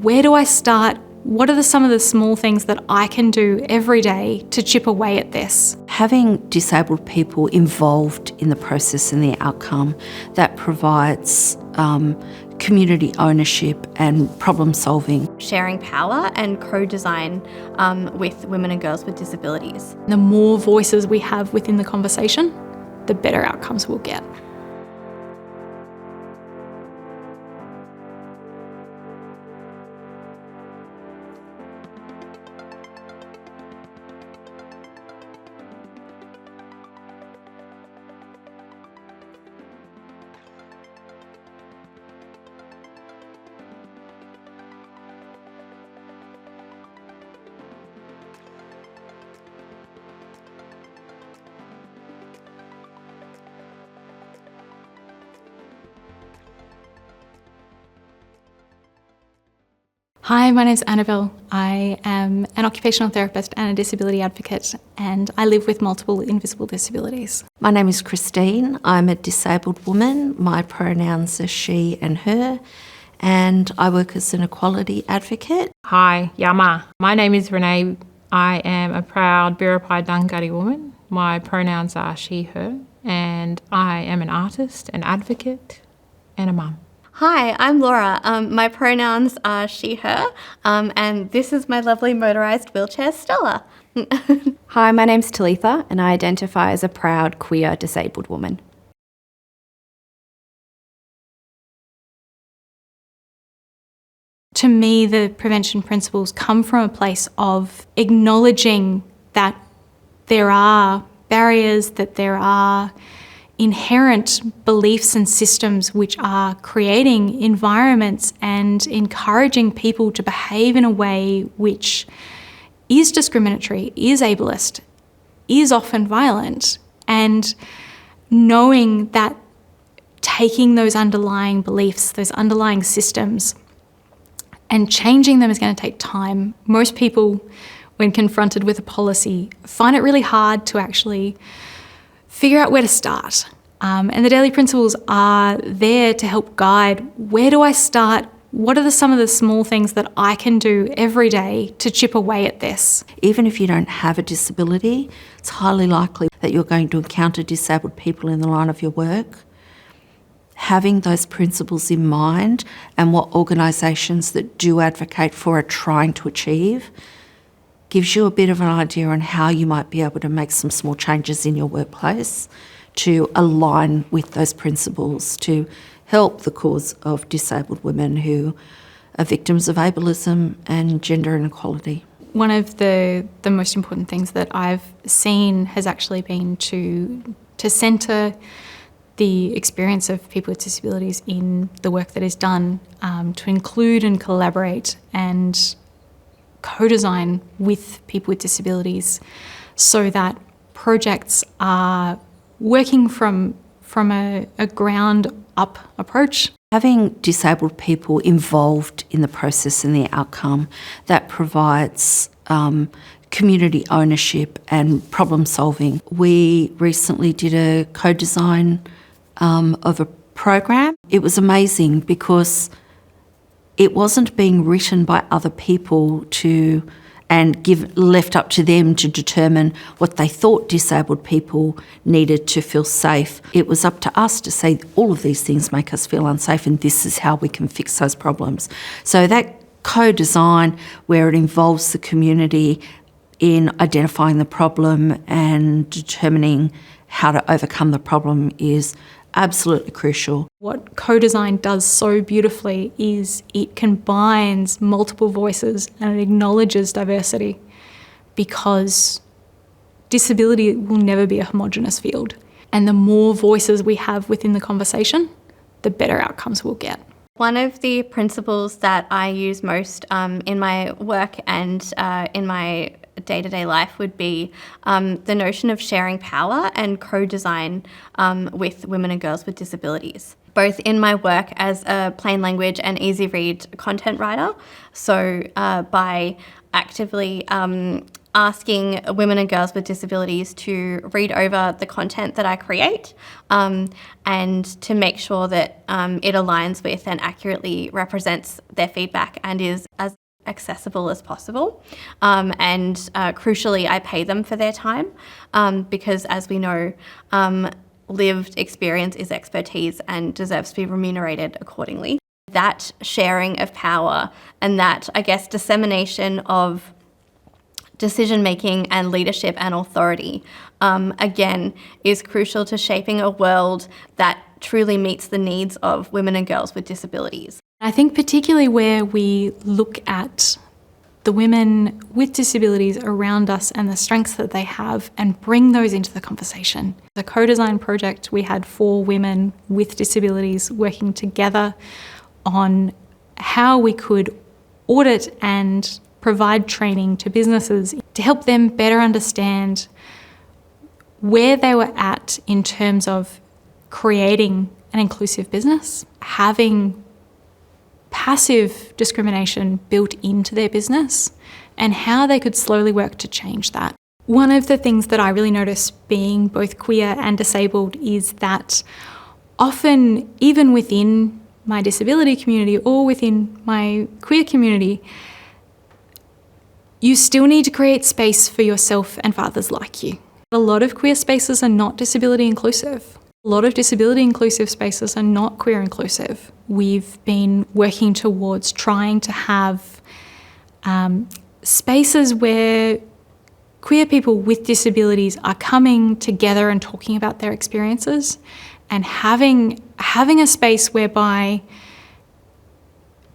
where do I start? What are some of the small things that I can do every day to chip away at this? Having disabled people involved in the process and the outcome, that provides community ownership and problem solving. Sharing power and co-design with women and girls with disabilities. The more voices we have within the conversation, the better outcomes we'll get. Hi, my name's Annabelle. I am an occupational therapist and a disability advocate, and I live with multiple invisible disabilities. My name is Christine. I'm a disabled woman. My pronouns are she and her, and I work as an equality advocate. Hi, Yama. My name is Renee. I am a proud Biripi Dungari woman. My pronouns are she, her, and I am an artist, an advocate, and a mum. Hi, I'm Laura. My pronouns are she, her, and this is my lovely motorised wheelchair, Stella. Hi, my name's Talitha, and I identify as a proud queer disabled woman. To me, the prevention principles come from a place of acknowledging that there are barriers, that there are inherent beliefs and systems which are creating environments and encouraging people to behave in a way which is discriminatory, is ableist, is often violent, and knowing that taking those underlying beliefs, those underlying systems, and changing them is going to take time. Most people, when confronted with a policy, find it really hard to actually figure out where to start. And the daily principles are there to help guide, where do I start? What are some of the small things that I can do every day to chip away at this? Even if you don't have a disability, it's highly likely that you're going to encounter disabled people in the line of your work. Having those principles in mind and what organisations that do advocate for are trying to achieve gives you a bit of an idea on how you might be able to make some small changes in your workplace to align with those principles to help the cause of disabled women who are victims of ableism and gender inequality. One of the most important things that I've seen has actually been to centre the experience of people with disabilities in the work that is done, to include and collaborate and co-design with people with disabilities so that projects are working from a ground-up approach. Having disabled people involved in the process and the outcome, that provides community ownership and problem solving. We recently did a co-design of a program. It was amazing because it wasn't being written by other people and left up to them to determine what they thought disabled people needed to feel safe. It was up to us to say all of these things make us feel unsafe and this is how we can fix those problems. So that co-design where it involves the community in identifying the problem and determining how to overcome the problem is absolutely crucial. What co-design does so beautifully is it combines multiple voices and it acknowledges diversity, because disability will never be a homogenous field. And the more voices we have within the conversation, the better outcomes we'll get. One of the principles that I use most in my work and in my day-to-day life would be the notion of sharing power and co-design with women and girls with disabilities, both in my work as a plain language and easy read content writer. So by actively asking women and girls with disabilities to read over the content that I create, and to make sure that it aligns with and accurately represents their feedback and is as accessible as possible. And crucially, I pay them for their time, because as we know, lived experience is expertise and deserves to be remunerated accordingly. That sharing of power and that, I guess, dissemination of decision-making and leadership and authority, again, is crucial to shaping a world that truly meets the needs of women and girls with disabilities. I think particularly where we look at the women with disabilities around us and the strengths that they have and bring those into the conversation. The co-design project, we had 4 women with disabilities working together on how we could audit and provide training to businesses to help them better understand where they were at in terms of creating an inclusive business, having passive discrimination built into their business, and how they could slowly work to change that. One of the things that I really notice being both queer and disabled is that often, even within my disability community or within my queer community, you still need to create space for yourself and for others like you. A lot of queer spaces are not disability inclusive. A lot of disability inclusive spaces are not queer inclusive. We've been working towards trying to have spaces where queer people with disabilities are coming together and talking about their experiences, and having a space whereby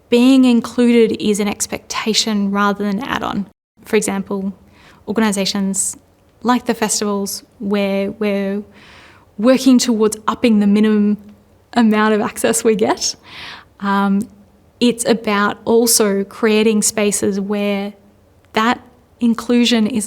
being included is an expectation rather than an add-on. For example, organisations like the festivals, where we're working towards upping the minimum amount of access we get. It's about also creating spaces where that inclusion is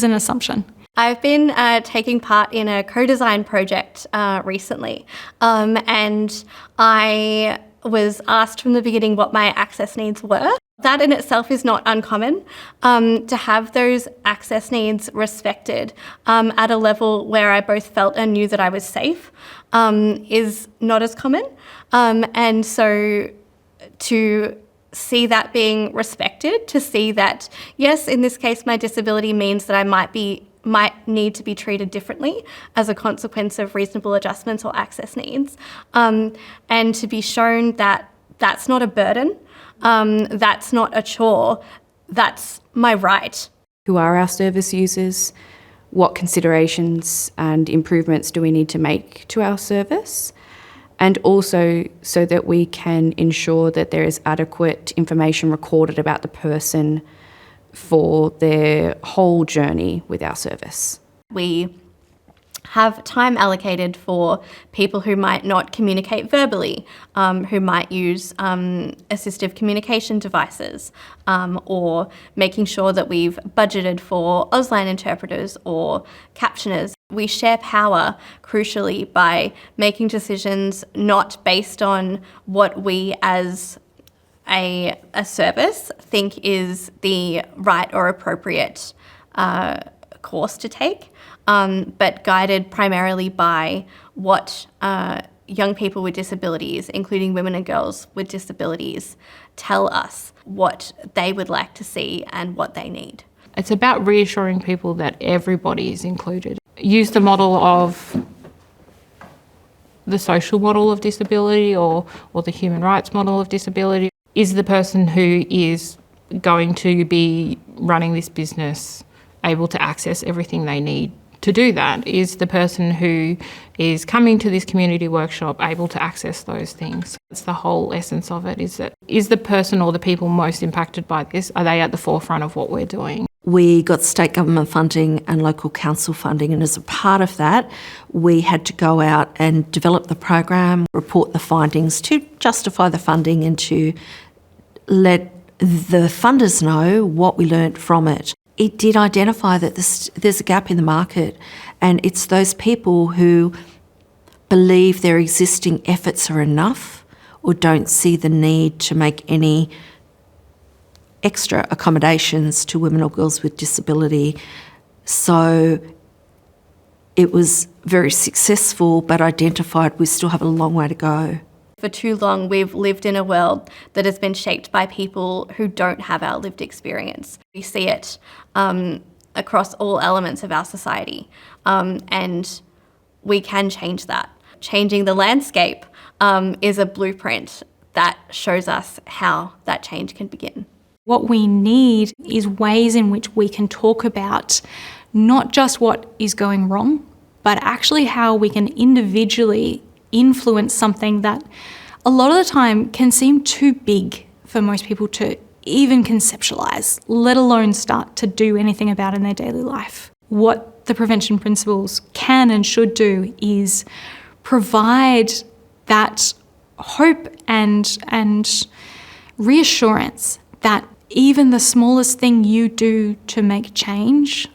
an assumption. I've been taking part in a co-design project recently, and I was asked from the beginning what my access needs were. That in itself is not uncommon. To have those access needs respected at a level where I both felt and knew that I was safe is not as common. And so to see that being respected, to see that, yes, in this case, my disability means that I might need to be treated differently as a consequence of reasonable adjustments or access needs, and to be shown that that's not a burden, that's not a chore, that's my right. Who are our service users? What considerations and improvements do we need to make to our service? And also so that we can ensure that there is adequate information recorded about the person for their whole journey with our service. We have time allocated for people who might not communicate verbally, who might use assistive communication devices, or making sure that we've budgeted for Auslan interpreters or captioners. We share power, crucially, by making decisions not based on what we as a service think is the right or appropriate course to take, but guided primarily by what young people with disabilities, including women and girls with disabilities, tell us what they would like to see and what they need. It's about reassuring people that everybody is included. Use the model of the social model of disability or the human rights model of disability. Is the person who is going to be running this business able to access everything they need to do that? Is the person who is coming to this community workshop able to access those things? It's the whole essence of it, is the person or the people most impacted by this, are they at the forefront of what we're doing? We got state government funding and local council funding, and as a part of that, we had to go out and develop the program, report the findings to justify the funding and to let the funders know what we learnt from it. It did identify that there's a gap in the market, and it's those people who believe their existing efforts are enough or don't see the need to make any extra accommodations to women or girls with disability. So it was very successful, but identified we still have a long way to go. For too long, we've lived in a world that has been shaped by people who don't have our lived experience. We see it across all elements of our society, and we can change that. Changing the landscape is a blueprint that shows us how that change can begin. What we need is ways in which we can talk about not just what is going wrong, but actually how we can individually influence something that a lot of the time can seem too big for most people to even conceptualise, let alone start to do anything about in their daily life. What the prevention principles can and should do is provide that hope and reassurance that even the smallest thing you do to make change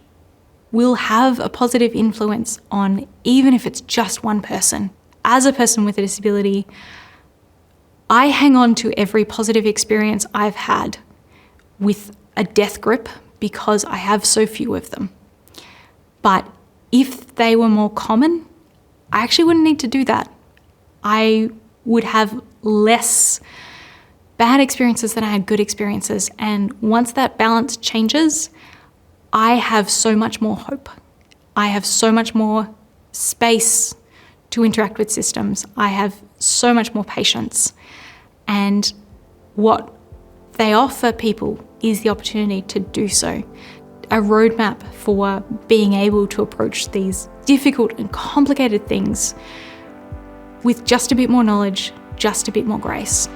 will have a positive influence on, even if it's just one person. As a person with a disability, I hang on to every positive experience I've had with a death grip because I have so few of them. But if they were more common, I actually wouldn't need to do that. I would have less bad experiences than I had good experiences. And once that balance changes, I have so much more hope. I have so much more space to interact with systems. I have so much more patience. And what they offer people is the opportunity to do so. A roadmap for being able to approach these difficult and complicated things with just a bit more knowledge, just a bit more grace.